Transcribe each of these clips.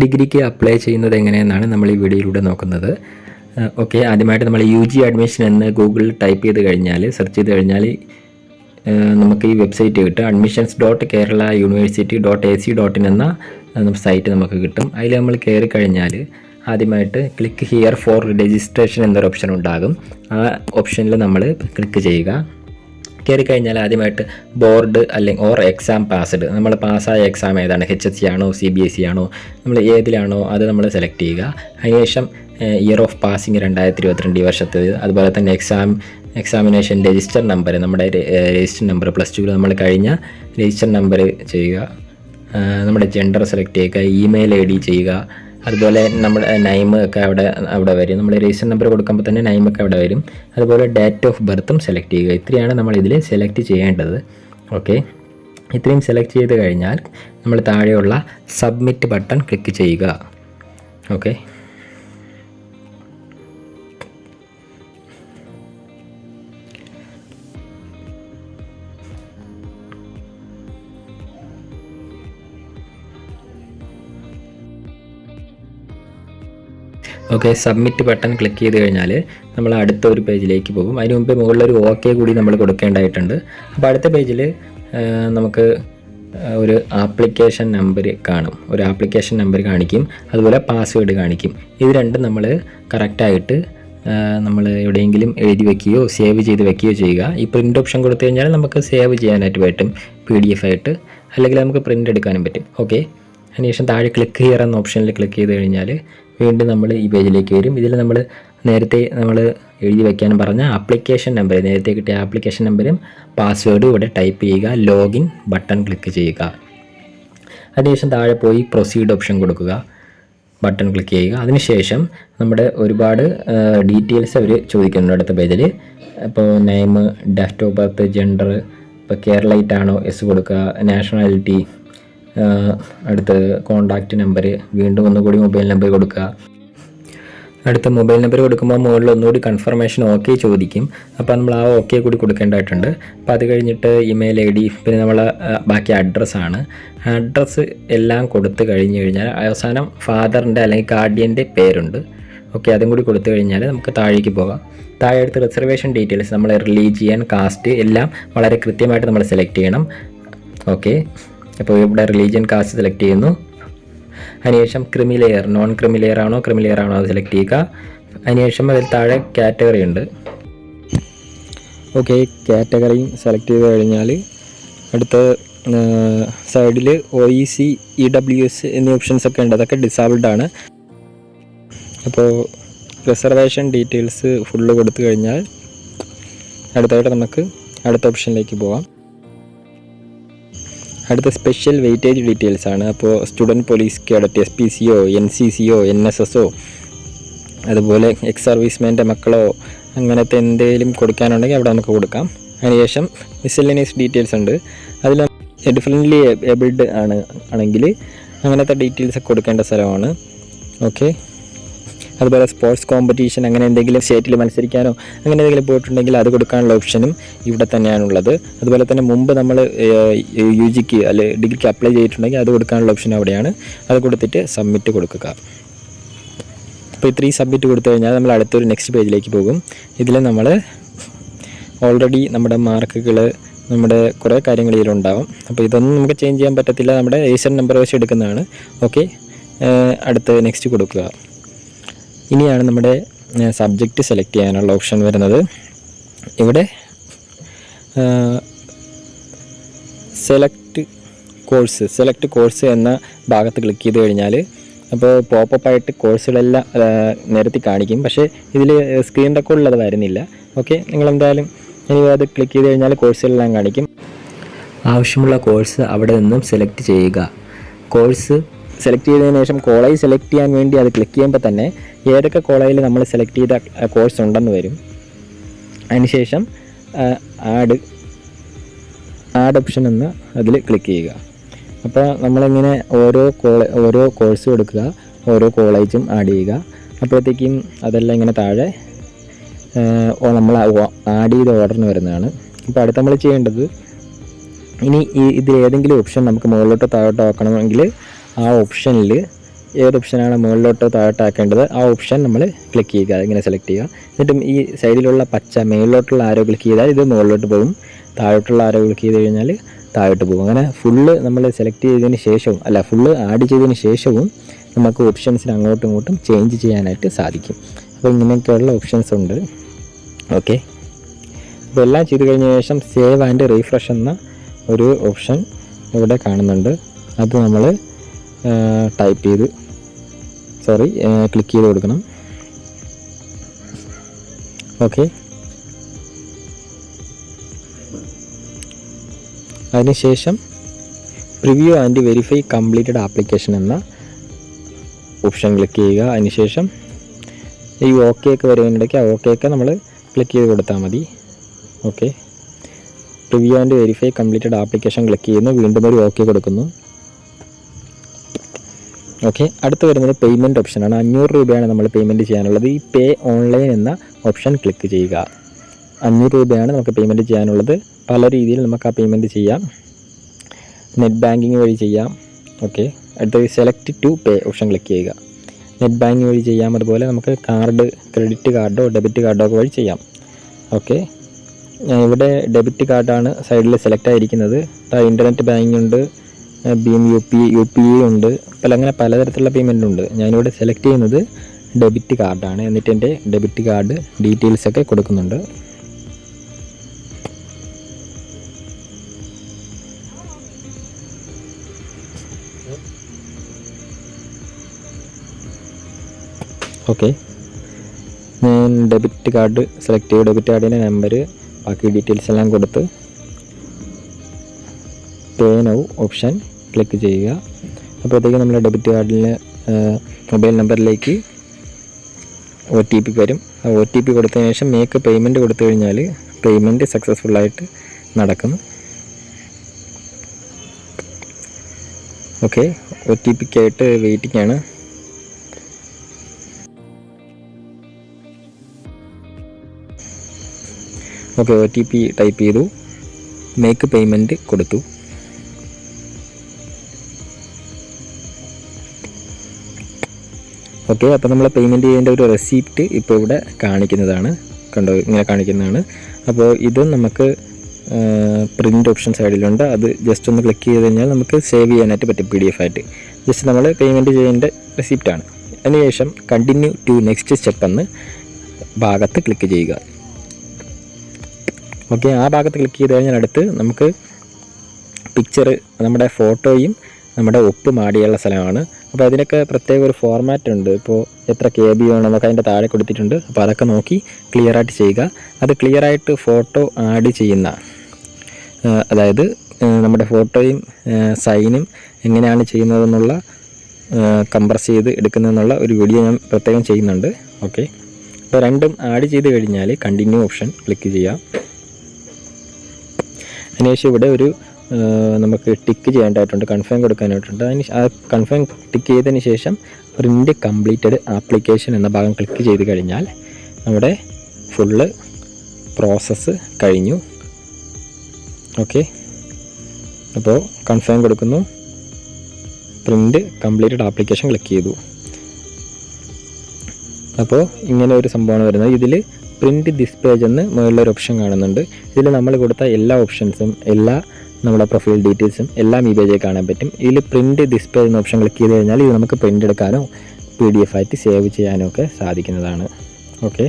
ഡിഗ്രിക്ക് അപ്ലൈ ചെയ്യുന്നത് എങ്ങനെയെന്നാണ് നമ്മൾ ഈ വീഡിയോയിലൂടെ നോക്കുന്നത്. ഓക്കെ, ആദ്യമായിട്ട് നമ്മൾ UG അഡ്മിഷൻ എന്ന് ഗൂഗിളിൽ ടൈപ്പ് ചെയ്ത് കഴിഞ്ഞാൽ, സെർച്ച് ചെയ്ത് കഴിഞ്ഞാൽ നമുക്ക് ഈ വെബ്സൈറ്റ് കിട്ടും. admissions.keralauniversity.ac.in എന്ന സൈറ്റ് നമുക്ക് കിട്ടും. അതിൽ നമ്മൾ കയറി കഴിഞ്ഞാൽ ആദ്യമായിട്ട് ക്ലിക്ക് ഹിയർ ഫോർ രജിസ്ട്രേഷൻ എന്നൊരു ഓപ്ഷൻ ഉണ്ടാകും. ആ ഓപ്ഷനിൽ നമ്മൾ ക്ലിക്ക് ചെയ്യുക. കയറി കഴിഞ്ഞാൽ ആദ്യമായിട്ട് ബോർഡ് അല്ലെങ്കിൽ ഓർ എക്സാം പാസ്ഡ്, നമ്മൾ പാസ്സായ എക്സാം ഏതാണ്, HSC ആണോ CBSE ആണോ, നമ്മൾ ഏതിലാണോ അത് നമ്മൾ സെലക്ട് ചെയ്യുക. അതിനുശേഷം ഇയർ ഓഫ് പാസിങ് 2022 ഈ വർഷത്തേത്, അതുപോലെ തന്നെ എക്സാമിനേഷൻ രജിസ്റ്റർ നമ്പർ, നമ്മുടെ രജിസ്റ്റർ നമ്പർ +2 നമ്മൾ കഴിഞ്ഞ രജിസ്റ്റർ നമ്പർ ചെയ്യുക. നമ്മുടെ ജെൻഡർ സെലക്ട് ചെയ്യുക, ഇമെയിൽ ID ചെയ്യുക. അതുപോലെ നമ്മുടെ നെയിം ഒക്കെ അവിടെ വരും. നമ്മൾ രജിസ്റ്റർ നമ്പർ കൊടുക്കുമ്പോൾ തന്നെ നെയിമൊക്കെ അവിടെ വരും. അതുപോലെ ഡേറ്റ് ഓഫ് ബർത്തും സെലക്ട് ചെയ്യുക. ഇത്രയാണ് നമ്മൾ ഇതിൽ സെലക്ട് ചെയ്യേണ്ടത്. ഓക്കെ, ഇത്രയും സെലക്ട് ചെയ്ത് കഴിഞ്ഞാൽ നമ്മൾ താഴെയുള്ള സബ്മിറ്റ് ബട്ടൺ ക്ലിക്ക് ചെയ്യുക. ഓക്കെ, സബ്മിറ്റ് ബട്ടൺ ക്ലിക്ക് ചെയ്ത് കഴിഞ്ഞാൽ നമ്മൾ അടുത്ത ഒരു പേജിലേക്ക് പോകും. അതിന് മുമ്പ് മുകളിലൊരു OK കൂടി നമ്മൾ കൊടുക്കേണ്ടതായിട്ടുണ്ട്. അപ്പോൾ അടുത്ത പേജിൽ നമുക്ക് ഒരു ആപ്ലിക്കേഷൻ നമ്പർ കാണും, ഒരു ആപ്ലിക്കേഷൻ നമ്പർ കാണിക്കും, അതുപോലെ പാസ്വേഡ് കാണിക്കും. ഇത് രണ്ടും നമ്മൾ കറക്റ്റായിട്ട് നമ്മൾ എവിടെയെങ്കിലും എഴുതി വെക്കുകയോ സേവ് ചെയ്ത് വെക്കുകയോ ചെയ്യുക. ഈ പ്രിൻ്റ് ഓപ്ഷൻ കൊടുത്തു കഴിഞ്ഞാൽ നമുക്ക് സേവ് ചെയ്യാനായിട്ട് പറ്റും PDF ആയിട്ട്, അല്ലെങ്കിൽ നമുക്ക് പ്രിൻ്റ് എടുക്കാനും പറ്റും. ഓക്കെ, അതിനുശേഷം താഴെ ക്ലിക്ക് ഹിയർ എന്ന ഓപ്ഷനിൽ ക്ലിക്ക് ചെയ്ത് കഴിഞ്ഞാൽ വീണ്ടും നമ്മൾ ഈ പേജിലേക്ക് വരും. ഇതിൽ നമ്മൾ നേരത്തെ നമ്മൾ എഴുതി വയ്ക്കാനും പറഞ്ഞ ആപ്ലിക്കേഷൻ നമ്പർ, നേരത്തെ കിട്ടിയ ആപ്ലിക്കേഷൻ നമ്പറും പാസ്വേഡും ഇവിടെ ടൈപ്പ് ചെയ്യുക. ലോഗിൻ ബട്ടൺ ക്ലിക്ക് ചെയ്യുക. അതിനുശേഷം താഴെ പോയി പ്രൊസീഡ് ഓപ്ഷൻ കൊടുക്കുക, ബട്ടൺ ക്ലിക്ക് ചെയ്യുക. അതിനുശേഷം നമ്മുടെ ഒരുപാട് ഡീറ്റെയിൽസ് അവർ ചോദിക്കുന്നുണ്ട് അടുത്ത പേജിൽ. ഇപ്പോൾ name, date of birth, gender, ഇപ്പോൾ കേരളൈറ്റ് ആണോ S കൊടുക്കുക, നാഷണാലിറ്റി, അടുത്ത് കോണ്ടാക്റ്റ് നമ്പർ, വീണ്ടും ഒന്നുകൂടി മൊബൈൽ നമ്പർ കൊടുക്കുക. അടുത്ത മൊബൈൽ നമ്പർ കൊടുക്കുമ്പോൾ മുകളിൽ ഒന്നുകൂടി കൺഫർമേഷൻ OK ചോദിക്കും. അപ്പോൾ നമ്മൾ ആ OK കൂടി കൊടുക്കേണ്ടതായിട്ടുണ്ട്. അപ്പോൾ അത് കഴിഞ്ഞിട്ട് ഇമെയിൽ ID, പിന്നെ നമ്മൾ ബാക്കി അഡ്രസ്സാണ്. അഡ്രസ്സ് എല്ലാം കൊടുത്തു കഴിഞ്ഞ് കഴിഞ്ഞാൽ അവസാനം ഫാദറിൻ്റെ അല്ലെങ്കിൽ ഗാർഡിയൻ്റെ പേരുണ്ട്. ഓക്കെ, അതും കൂടി കൊടുത്തു കഴിഞ്ഞാൽ നമുക്ക് താഴേക്ക് പോകാം. താഴെ അടുത്ത് റിസർവേഷൻ ഡീറ്റെയിൽസ്, നമ്മൾ റിലീജിയൻ, കാസ്റ്റ് എല്ലാം വളരെ കൃത്യമായിട്ട് നമ്മൾ സെലക്ട് ചെയ്യണം. ഓക്കെ, അപ്പോൾ ഇവിടെ റിലീജിയൻ, കാസ്റ്റ് സെലക്ട് ചെയ്യുന്നു. അതിനുശേഷം ക്രിമിലെയർ, നോൺ ക്രിമിലെയർ ആണോ ക്രിമിലെയർ ആണോ അത് സെലക്ട് ചെയ്യുക. അതിനുശേഷം അതിൽ താഴെ കാറ്റഗറി ഉണ്ട്. ഓക്കെ, കാറ്റഗറിയും സെലക്ട് ചെയ്ത് കഴിഞ്ഞാൽ അടുത്ത സൈഡിൽ OEC, EWS എന്നീ ഓപ്ഷൻസ് ഒക്കെ ഉണ്ട്. അതൊക്കെ ഡിസേബിൾഡ് ആണ്. അപ്പോൾ റിസർവേഷൻ ഡീറ്റെയിൽസ് ഫുള്ള് കൊടുത്തു കഴിഞ്ഞാൽ അടുത്തായിട്ട് നമുക്ക് അടുത്ത ഓപ്ഷനിലേക്ക് പോകാം. അടുത്ത സ്പെഷ്യൽ വെയിറ്റേജ് ഡീറ്റെയിൽസ് ആണ്. അപ്പോൾ student, police cadet, SPCO, NCCO, NSSO, അതുപോലെ എക്സ് സർവീസ്മാൻ്റെ മക്കളോ അങ്ങനത്തെ എന്തെങ്കിലും കൊടുക്കാനുണ്ടെങ്കിൽ അവിടെ നമുക്ക് കൊടുക്കാം. അതിനുശേഷം മിസ്സെല്ലേനിയസ് ഡീറ്റെയിൽസ് ഉണ്ട്. അതിൽ ഡിഫറൻ്റ്ലി ഏബിൾഡ് ആണെങ്കിൽ അങ്ങനത്തെ ഡീറ്റെയിൽസ് കൊടുക്കേണ്ട സ്ഥലമാണ്. ഓക്കെ, അതുപോലെ സ്പോർട്സ് കോമ്പറ്റീഷൻ അങ്ങനെ എന്തെങ്കിലും സ്റ്റേറ്റിൽ മത്സരിക്കാനോ അങ്ങനെ എന്തെങ്കിലും പോയിട്ടുണ്ടെങ്കിൽ അത് കൊടുക്കാനുള്ള ഓപ്ഷനും ഇവിടെ തന്നെയാണുള്ളത്. അതുപോലെ തന്നെ മുമ്പ് നമ്മൾ UGക്ക് അല്ലെങ്കിൽ ഡിഗ്രിക്ക് അപ്ലൈ ചെയ്തിട്ടുണ്ടെങ്കിൽ അത് കൊടുക്കാനുള്ള ഓപ്ഷൻ അവിടെയാണ്. അത് കൊടുത്തിട്ട് സബ്മിറ്റ് കൊടുക്കുക. അപ്പോൾ ഇത്രയും സബ്മിറ്റ് കൊടുത്തു കഴിഞ്ഞാൽ നമ്മൾ അടുത്തൊരു നെക്സ്റ്റ് പേജിലേക്ക് പോകും. ഇതിൽ നമ്മൾ ഓൾറെഡി നമ്മുടെ മാർക്കുകൾ, നമ്മുടെ കുറേ കാര്യങ്ങൾ ഇതിലുണ്ടാവും. അപ്പോൾ ഇതൊന്നും നമുക്ക് ചേഞ്ച് ചെയ്യാൻ പറ്റത്തില്ല, നമ്മുടെ രജിസ്റ്റർ നമ്പർ വെച്ച് എടുക്കുന്നതാണ്. ഓക്കെ, അടുത്ത് നെക്സ്റ്റ് കൊടുക്കുക. ഇനിയാണ് നമ്മുടെ സബ്ജക്റ്റ് സെലക്ട് ചെയ്യാനുള്ള ഓപ്ഷൻ വരുന്നത്. ഇവിടെ സെലക്ട് കോഴ്സ് എന്ന ഭാഗത്ത് ക്ലിക്ക് ചെയ്ത് കഴിഞ്ഞാൽ അപ്പോൾ പോപ്പപ്പ് ആയിട്ട് കോഴ്സുകളെല്ലാം നിരത്തി കാണിക്കും. പക്ഷേ ഇതിൽ സ്ക്രീൻ റെക്കോർഡിൽ അത് വരുന്നില്ല. ഓക്കെ, നിങ്ങളെന്തായാലും ഇനി അത് ക്ലിക്ക് ചെയ്ത് കഴിഞ്ഞാൽ കോഴ്സുകളെല്ലാം കാണിക്കും. ആവശ്യമുള്ള കോഴ്സ് അവിടെ നിന്നും സെലക്ട് ചെയ്യുക. കോഴ്സ് സെലക്ട് ചെയ്തതിന് ശേഷം കോളേജ് സെലക്ട് ചെയ്യാൻ വേണ്ടി അത് ക്ലിക്ക് ചെയ്യുമ്പോൾ തന്നെ ഏതൊക്കെ കോളേജിൽ നമ്മൾ സെലക്ട് ചെയ്ത കോഴ്സ് ഉണ്ടെന്ന് വരും. അതിനുശേഷം ആഡ് ഓപ്ഷൻ എന്ന് അതിൽ ക്ലിക്ക് ചെയ്യുക. അപ്പോൾ നമ്മളിങ്ങനെ ഓരോ കോഴ്സ് കൊടുക്കുക, ഓരോ കോളേജും ആഡ് ചെയ്യുക. അപ്പോഴത്തേക്കും അതെല്ലാം ഇങ്ങനെ താഴെ നമ്മൾ ആഡ് ചെയ്ത ഓർഡറിന് വരുന്നതാണ്. അപ്പോൾ അടുത്ത് നമ്മൾ ചെയ്യേണ്ടത് ഇനി ഇതിൽ ഏതെങ്കിലും ഓപ്ഷൻ നമുക്ക് മുകളിലോട്ടോ താഴോട്ടോ ആക്കണമെങ്കിൽ ആ ഓപ്ഷനിൽ ഏത് ഓപ്ഷനാണ് മുകളിലോട്ടോ താഴോട്ടാക്കേണ്ടത് ആ ഓപ്ഷൻ നമ്മൾ ക്ലിക്ക് ചെയ്യുക, ഇങ്ങനെ സെലക്ട് ചെയ്യുക. എന്നിട്ടും ഈ സൈഡിലുള്ള പച്ച മേളിലോട്ടുള്ള ആരോ ക്ലിക്ക് ചെയ്താൽ ഇത് മുകളിലോട്ട് പോകും, താഴോട്ടുള്ള ആരോ ക്ലിക്ക് ചെയ്ത് കഴിഞ്ഞാൽ താഴോട്ട് പോകും. അങ്ങനെ ഫുള്ള് നമ്മൾ സെലക്ട് ചെയ്തതിന് ശേഷവും ഫുള്ള് ആഡ് ചെയ്തതിന് ശേഷവും നമുക്ക് ഓപ്ഷൻസിന് അങ്ങോട്ടും ഇങ്ങോട്ടും ചേഞ്ച് ചെയ്യാനായിട്ട് സാധിക്കും. അപ്പോൾ ഇങ്ങനെയൊക്കെയുള്ള ഓപ്ഷൻസ് ഉണ്ട്. ഓക്കെ, അപ്പോൾ എല്ലാം ചെയ്ത് കഴിഞ്ഞ ശേഷം സേവ് ആൻഡ് റീഫ്രഷ് എന്ന ഒരു ഓപ്ഷൻ ഇവിടെ കാണുന്നുണ്ട്. അത് നമ്മൾ ക്ലിക്ക് ചെയ്ത് കൊടുക്കണം. ഓക്കെ, അതിനുശേഷം preview and verify completed application എന്ന ഓപ്ഷൻ ക്ലിക്ക് ചെയ്യുക. അതിനുശേഷം ഈ ഓക്കെ ഒക്കെ വരുന്നതിനിടയ്ക്ക് ആ ഓക്കെ ഒക്കെ നമ്മൾ ക്ലിക്ക് ചെയ്ത് കൊടുത്താൽ മതി. Okay, preview and verify completed application click ചെയ്യുന്നു, വീണ്ടും ഒരു ഓക്കെ കൊടുക്കുന്നു. ഓക്കെ, അടുത്ത് വരുന്നത് പേയ്മെൻറ്റ് ഓപ്ഷനാണ്. 500 രൂപയാണ് നമ്മൾ പേയ്മെൻറ്റ് ചെയ്യാനുള്ളത്. ഈ പേ ഓൺലൈൻ എന്ന ഓപ്ഷൻ ക്ലിക്ക് ചെയ്യുക. 500 രൂപയാണ് നമുക്ക് പേയ്മെൻറ്റ് ചെയ്യാനുള്ളത്. പല രീതിയിൽ നമുക്ക് ആ പേയ്മെൻറ്റ് ചെയ്യാം. നെറ്റ് ബാങ്കിങ് വഴി ചെയ്യാം. ഓക്കെ, അടുത്തത് select to pay option click ചെയ്യുക. നെറ്റ് ബാങ്കിങ് വഴി ചെയ്യാം, അതുപോലെ നമുക്ക് കാർഡ്, ക്രെഡിറ്റ് കാർഡോ ഡെബിറ്റ് കാർഡോ ഒക്കെ വഴി ചെയ്യാം. ഓക്കെ, ഇവിടെ ഡെബിറ്റ് കാർഡാണ് സൈഡിൽ സെലക്ട് ആയിരിക്കുന്നത്. ഇൻ്റർനെറ്റ് ബാങ്കിങ് ഉണ്ട്, ഭീം യു പി ഐ ഉണ്ട്, അങ്ങനെ പലതരത്തിലുള്ള പേയ്മെൻ്റ് ഉണ്ട്. ഞാനിവിടെ സെലക്ട് ചെയ്യുന്നത് ഡെബിറ്റ് കാർഡാണ്. എന്നിട്ട് എൻ്റെ ഡെബിറ്റ് കാർഡ് ഡീറ്റെയിൽസൊക്കെ കൊടുക്കുന്നുണ്ട്. ഓക്കെ, ഞാൻ ഡെബിറ്റ് കാർഡ് സെലക്ട് ചെയ്തു. ഡെബിറ്റ് കാർഡിൻ്റെ നമ്പർ, ബാക്കി ഡീറ്റെയിൽസ് എല്ലാം കൊടുത്ത് പേ നൗ ഓപ്ഷൻ ക്ലിക്ക് ചെയ്യുക. അപ്പോഴത്തേക്ക് നമ്മുടെ ഡെബിറ്റ് കാർഡിലെ മൊബൈൽ നമ്പറിലേക്ക് OTP വരും. ആ OTP കൊടുത്തതിന് ശേഷം മേക്ക് പേയ്മെൻറ്റ് കൊടുത്തു കഴിഞ്ഞാൽ പേയ്മെൻറ്റ് സക്സസ്ഫുള്ളായിട്ട് നടക്കും. ഓക്കെ, OTPക്കായിട്ട് വെയിറ്റിംഗ് ആണ്. ഓക്കെ, OTP ടൈപ്പ് ചെയ്തു, മേക്ക് പേയ്മെൻറ്റ് കൊടുത്തു. ഓക്കെ, അപ്പോൾ നമ്മൾ പേയ്മെൻറ്റ് ചെയ്യേണ്ട ഒരു റെസിപ്റ്റ് ഇപ്പോൾ ഇവിടെ കാണിക്കുന്നതാണ്. കണ്ടോ, ഇങ്ങനെ കാണിക്കുന്നതാണ്. അപ്പോൾ ഇതും നമുക്ക് പ്രിൻ്റ് ഓപ്ഷൻ സൈഡിലുണ്ട്. അത് ജസ്റ്റ് ഒന്ന് ക്ലിക്ക് ചെയ്ത് കഴിഞ്ഞാൽ നമുക്ക് സേവ് ചെയ്യാനായിട്ട് പറ്റും PDF ആയിട്ട്. ജസ്റ്റ് നമ്മൾ പേയ്മെൻറ്റ് ചെയ്യേണ്ട റെസിപ്റ്റാണ്. അതിനുശേഷം കണ്ടിന്യൂ ടു നെക്സ്റ്റ് സ്റ്റെപ്പ് എന്ന ഭാഗത്ത് ക്ലിക്ക് ചെയ്യുക. ഓക്കെ, ആ ഭാഗത്ത് ക്ലിക്ക് ചെയ്ത് കഴിഞ്ഞാൽ അടുത്ത് നമുക്ക് പിക്ചർ, നമ്മുടെ ഫോട്ടോയും നമ്മുടെ ഒപ്പും ആഡ് ചെയ്യാനുള്ള സ്ഥലമാണ്. അപ്പോൾ അതിനൊക്കെ പ്രത്യേക ഒരു ഫോർമാറ്റ് ഉണ്ട്. ഇപ്പോൾ എത്ര KB വേണമെന്നൊക്കെ അതിൻ്റെ താഴെ കൊടുത്തിട്ടുണ്ട്. അപ്പോൾ അതൊക്കെ നോക്കി ക്ലിയറായിട്ട് ചെയ്യുക. അത് ക്ലിയറായിട്ട് ഫോട്ടോ ആഡ് ചെയ്യുന്ന, അതായത് നമ്മുടെ ഫോട്ടോയും സൈനും എങ്ങനെയാണ് ചെയ്യുന്നതെന്നുള്ള കംപ്രസ് ചെയ്ത് എടുക്കുന്നതെന്നുള്ള ഒരു വീഡിയോ ഞാൻ പ്രത്യേകം ചെയ്യുന്നുണ്ട്. ഓക്കെ, അപ്പോൾ രണ്ടും ആഡ് ചെയ്ത് കഴിഞ്ഞാൽ കണ്ടിന്യൂ ഓപ്ഷൻ ക്ലിക്ക് ചെയ്യാം. അതിനുശേഷം ഇവിടെ ഒരു നമുക്ക് ടിക്ക് ചെയ്യേണ്ടതായിട്ടുണ്ട്, കൺഫേം കൊടുക്കാനായിട്ടുണ്ട്. ആ കൺഫേം ടിക്ക് ചെയ്തതിന് ശേഷം പ്രിൻ്റ് കംപ്ലീറ്റഡ് ആപ്ലിക്കേഷൻ എന്ന ഭാഗം ക്ലിക്ക് ചെയ്ത് കഴിഞ്ഞാൽ നമ്മുടെ ഫുള്ള് പ്രോസസ്സ് കഴിഞ്ഞു. ഓക്കെ, അപ്പോൾ കൺഫേം കൊടുക്കുന്നു, പ്രിൻ്റ് കംപ്ലീറ്റഡ് ആപ്ലിക്കേഷൻ ക്ലിക്ക് ചെയ്തു. അപ്പോൾ ഇങ്ങനെ ഒരു സംഭവമാണ് വരുന്നത്. ഇതിൽ പ്രിൻറ്റ് ദിസ് പേജ് എന്ന് മുകളിലൊരു ഓപ്ഷൻ കാണുന്നുണ്ട്. ഇതിൽ നമ്മൾ കൊടുത്ത എല്ലാ ഓപ്ഷൻസും, എല്ലാ നമ്മുടെ പ്രൊഫൈൽ ഡീറ്റെയിൽസും എല്ലാം ഈ പേജിൽ കാണാൻ പറ്റും. ഇതിൽ പ്രിൻറ്റ് ദിസ് പേജ് എന്ന ഓപ്ഷൻ ക്ലിക്ക് ചെയ്ത് കഴിഞ്ഞാൽ ഇത് നമുക്ക് പ്രിൻ്റ് എടുക്കാനോ PDF ആയിട്ട് സേവ് ചെയ്യാനോ ഒക്കെ സാധിക്കുന്നതാണ്. ഓക്കെ,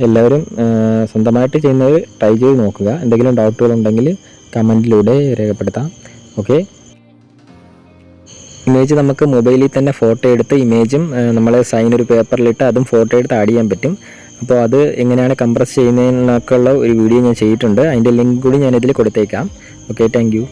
എല്ലാവരും സ്വന്തമായിട്ട് ചെയ്യുന്നത് ട്രൈ ചെയ്ത് നോക്കുക. എന്തെങ്കിലും ഡൗട്ടുകൾ ഉണ്ടെങ്കിൽ കമൻറ്റിലൂടെ രേഖപ്പെടുത്താം. ഓക്കെ, ഇമേജ് നമുക്ക് മൊബൈലിൽ തന്നെ ഫോട്ടോ എടുത്ത് ഇമേജും നമ്മൾ സൈൻ ഒരു പേപ്പറിലിട്ട് അതും ഫോട്ടോ എടുത്ത് ആഡ് ചെയ്യാൻ പറ്റും. അപ്പോൾ അത് എങ്ങനെയാണ് കംപ്രസ് ചെയ്യുന്നതിനൊക്കെ ഉള്ള ഒരു വീഡിയോ ഞാൻ ചെയ്തിട്ടുണ്ട്. അതിൻ്റെ ലിങ്ക് കൂടി ഞാനിതിൽ കൊടുത്തേക്കാം. Okay, thank you.